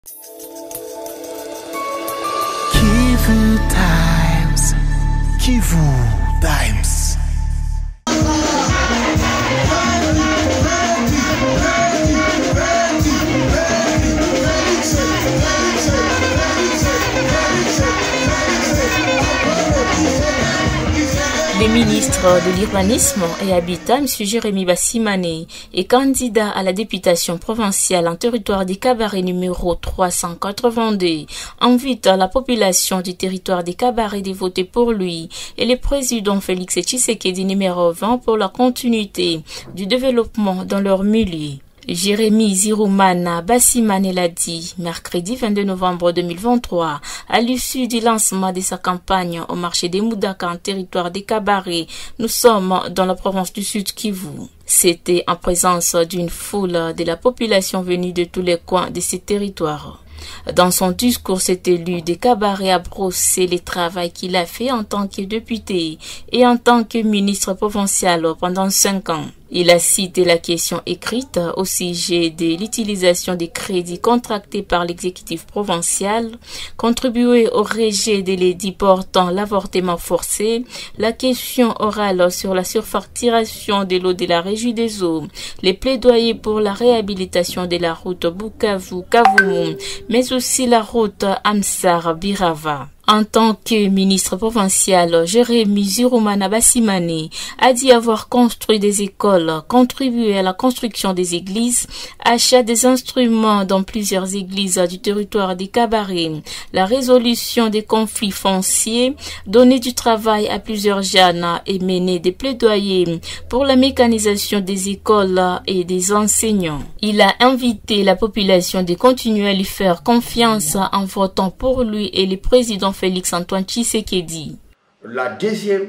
Kivu Times. Kivu Times. Le ministre de l'Urbanisme et Habitat, M. Jérémy Bassimane, est candidat à la députation provinciale en territoire des Cabarets numéro 382, invite la population du territoire des Cabarets de voter pour lui et le président Félix Tshisekedi numéro 20 pour la continuité du développement dans leur milieu. Jérémy Ziroumana Bassimane l'a dit mercredi 22 novembre 2023 à l'issue du lancement de sa campagne au marché des Moudaka en territoire des Cabarets. Nous sommes dans la province du Sud Kivu. C'était en présence d'une foule de la population venue de tous les coins de ces territoires. Dans son discours, cet élu des Cabarets a brossé le travail qu'il a fait en tant que député et en tant que ministre provincial pendant 5 ans. Il a cité la question écrite au sujet de l'utilisation des crédits contractés par l'exécutif provincial, contribuer au rejet de l'édit portant l'avortement forcé, la question orale sur la surfacturation de l'eau de la Régie des eaux, les plaidoyers pour la réhabilitation de la route Bukavu-Kavumu, mais aussi la route Amsar-Birava. En tant que ministre provincial, Jérémy Ziroumana Bassimane a dit avoir construit des écoles, contribué à la construction des églises, achat des instruments dans plusieurs églises du territoire des Cabarets, la résolution des conflits fonciers, donné du travail à plusieurs jeunes et mené des plaidoyers pour la mécanisation des écoles et des enseignants. Il a invité la population de continuer à lui faire confiance en votant pour lui et le président Félix-Antoine Tshisekedi. La deuxième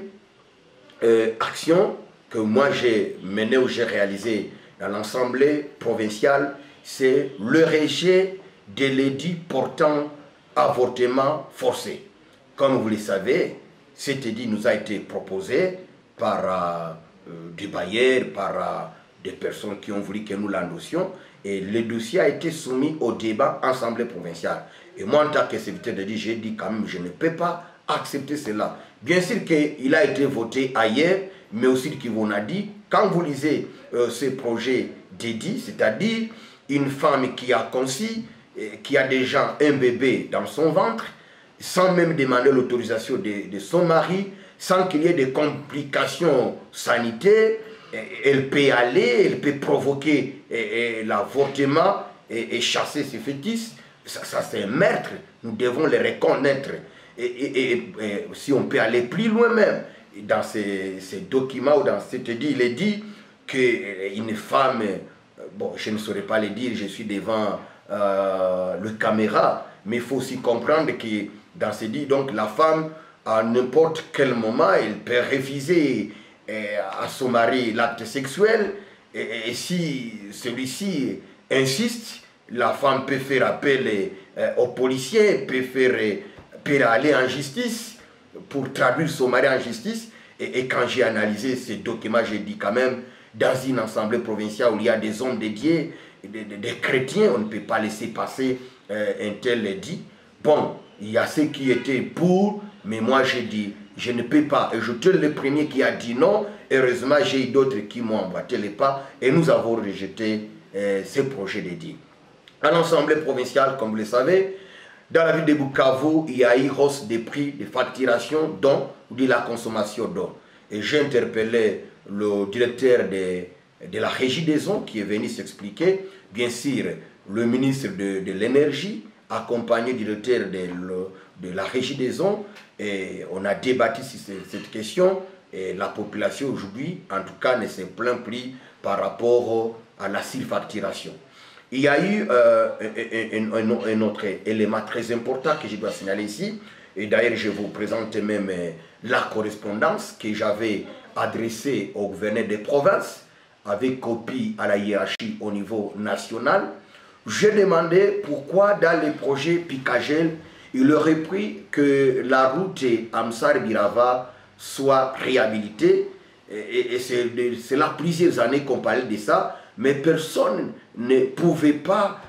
action que moi j'ai menée ou j'ai réalisée dans l'Assemblée provinciale, c'est le rejet de l'édit portant avortement forcé. Comme vous le savez, cet édit nous a été proposé par des bailleurs, par des personnes qui ont voulu que nous l'endossions, et le dossier a été soumis au débat en Assemblée provinciale. Et moi, en tant que secrétaire d'édit, j'ai dit quand même, je ne peux pas accepter cela. Bien sûr qu'il a été voté ailleurs, mais aussi qu'on a dit, quand vous lisez ce projet d'édit, c'est-à-dire une femme qui a conçu, qui a déjà un bébé dans son ventre, sans même demander l'autorisation de son mari, sans qu'il y ait de complications sanitaires, elle peut aller, elle peut provoquer l'avortement et chasser ses fœtus. Ça c'est un meurtre, nous devons le reconnaître. Et si on peut aller plus loin même, dans ces documents ou dans cet édit, il est dit qu'une femme, bon je ne saurais pas le dire, je suis devant le caméra, mais il faut aussi comprendre que dans ce dit, donc la femme, à n'importe quel moment, elle peut refuser à son mari l'acte sexuel, et si celui-ci insiste, la femme peut faire appel aux policiers, peut aller en justice pour traduire son mari en justice. Et quand j'ai analysé ces documents, j'ai dit quand même, dans une assemblée provinciale où il y a des hommes dédiés, des chrétiens, on ne peut pas laisser passer un tel dit. Bon, il y a ceux qui étaient pour, mais moi j'ai dit, je ne peux pas. Et je suis le premier qui a dit non. Heureusement, j'ai eu d'autres qui m'ont emboîté les pas et nous avons rejeté ce projet d'édit. À l'Assemblée provinciale, comme vous le savez, dans la ville de Bukavu, il y a eu hausse des prix de facturation d'eau ou de la consommation d'eau. Et j'ai interpellé le directeur de la Régie des eaux qui est venu s'expliquer. Bien sûr, le ministre de l'énergie, accompagné du directeur de la Régie des eaux, et on a débattu sur cette question. Et la population aujourd'hui, en tout cas, ne se plaint plus par rapport à la surfacturation. Il y a eu un autre élément très important que je dois signaler ici. Et d'ailleurs, je vous présente même la correspondance que j'avais adressée au gouverneur des provinces, avec copie à la hiérarchie au niveau national. Je demandais pourquoi dans les projets Picagel, il aurait pris que la route Amsar-Birava soit réhabilitée. Et c'est là plusieurs années qu'on parlait de ça, mais personne ne pouvait pas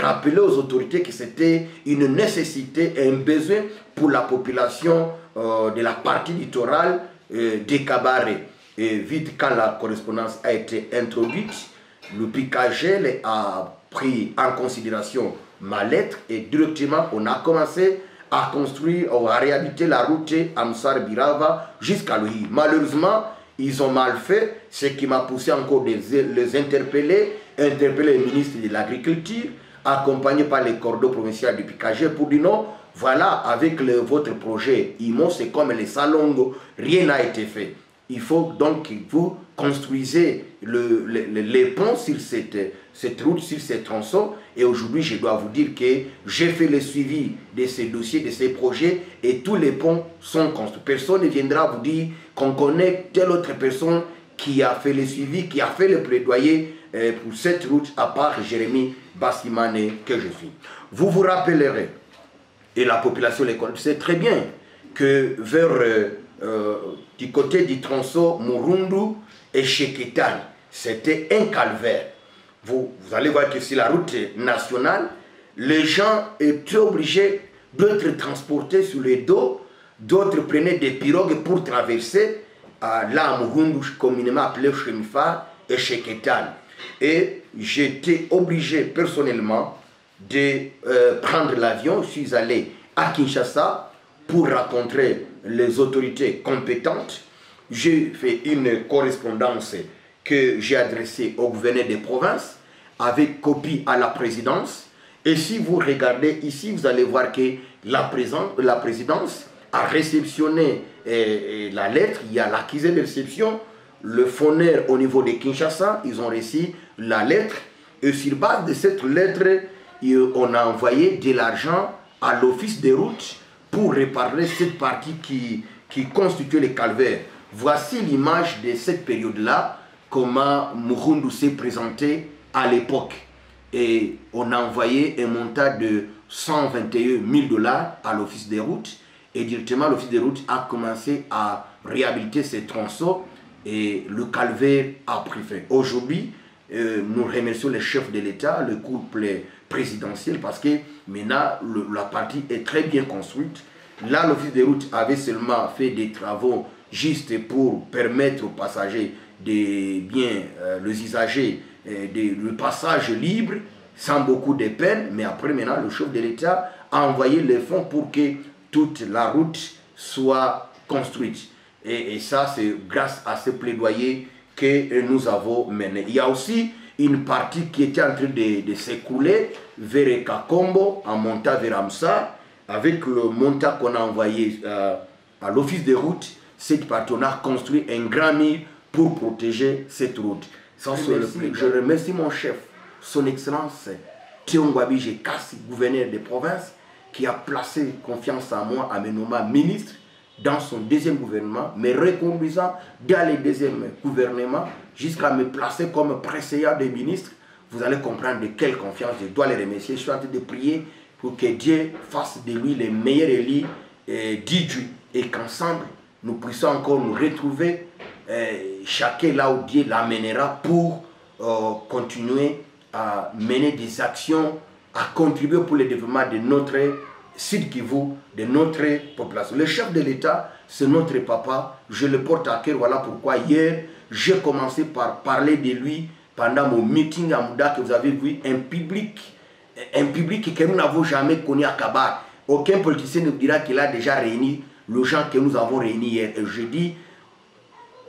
rappelé aux autorités que c'était une nécessité et un besoin pour la population de la partie littorale des Cabarets. Et vite, quand la correspondance a été introduite, le PICAGEL a pris en considération ma lettre et directement on a commencé à construire, à réhabiliter la route Amsar-Birava jusqu'à Louis. Malheureusement, ils ont mal fait, ce qui m'a poussé encore de les interpeller le ministre de l'Agriculture, accompagné par les cordeaux provinciaux du PICAGEL pour dire non, voilà, avec votre projet IMO, c'est comme les salons, rien n'a été fait. Il faut donc que vous construisez les ponts sur cette route, sur ces tronçons. Et aujourd'hui, je dois vous dire que j'ai fait le suivi de ces dossiers, de ces projets, et tous les ponts sont construits. Personne ne viendra vous dire qu'on connaît telle autre personne qui a fait le suivi, qui a fait le plaidoyer pour cette route, à part Jérémy Bassimane que je suis. Vous vous rappellerez, et la population sait très bien, que vers du côté du tronçon Murundu et Cheketan, c'était un calvaire. Vous allez voir que sur la route nationale, les gens étaient obligés d'être transportés sur les dos, d'autres prenaient des pirogues pour traverser là à Murundu, communément appelé Chemifa et Cheketan. Et j'étais obligé personnellement de prendre l'avion. Je suis allé à Kinshasa pour rencontrer les autorités compétentes. J'ai fait une correspondance que j'ai adressée au gouverneur des provinces avec copie à la présidence. Et si vous regardez ici, vous allez voir que la présidence a réceptionné la lettre. Il y a l'accusé de réception, le fourneur au niveau de Kinshasa, ils ont reçu la lettre. Et sur base de cette lettre, on a envoyé de l'argent à l'office des routes pour réparer cette partie qui constitue le calvaire. Voici l'image de cette période-là, comment Murundu s'est présenté à l'époque. Et on a envoyé un montant de 121 000 $ à l'office des routes. Et directement, l'office des routes a commencé à réhabiliter ces tronçons et le calvaire a pris fin. Aujourd'hui, nous remercions les chefs de l'État, le couple présidentiel, parce que maintenant la partie est très bien construite. Là, l'office des routes avait seulement fait des travaux juste pour permettre aux passagers de bien, les usagers, le passage libre, sans beaucoup de peine. Mais après, maintenant, le chef de l'État a envoyé les fonds pour que toute la route soit construite. Et ça, c'est grâce à ce plaidoyer que nous avons mené. Il y a aussi une partie qui était en train de s'écouler vers Kakombo, en montant vers Amsa, avec le montant qu'on a envoyé à l'office des routes. Cette partie, on a construit un grand mur pour protéger cette route. Je remercie mon chef, son excellence Thiongwabi Jekassi, gouverneur des provinces, qui a placé confiance en moi à me nommer ministre dans son deuxième gouvernement, me reconduisant dans le deuxième gouvernement jusqu'à me placer comme président des ministres. Vous allez comprendre de quelle confiance je dois les remercier. Je suis en train de prier pour que Dieu fasse de lui les meilleurs élus d'Idju et qu'ensemble nous puissions encore nous retrouver chacun là où Dieu l'amènera pour continuer à mener des actions, à contribuer pour le développement de notre Sud Kivu, de notre population. Le chef de l'État, c'est notre papa, je le porte à cœur. Voilà pourquoi hier, j'ai commencé par parler de lui pendant mon meeting à Mouda, que vous avez vu, un public que nous n'avons jamais connu à Kabar. Aucun politicien ne dira qu'il a déjà réuni les gens que nous avons réunis hier. Et je dis,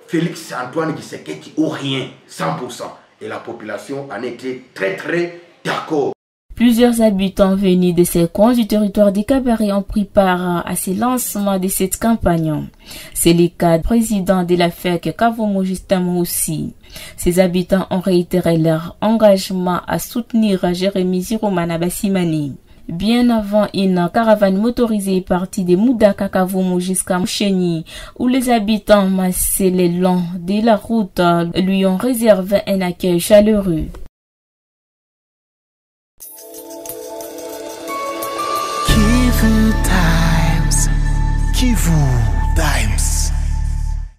Félix Antoine Tshisekedi ou rien, 100%. Et la population en était très très d'accord. Plusieurs habitants venus de ces coins du territoire des Cabarets ont pris part à ce lancement de cette campagne. C'est le cas du président de la FEC, Kavumu Justin aussi. Ces habitants ont réitéré leur engagement à soutenir Jérémy Ziromana Bassimane. Bien avant, une caravane motorisée est partie de Moudaka Kavumu jusqu'à Moucheni, où les habitants massés le long de la route lui ont réservé un accueil chaleureux. Kivu Times, Kivu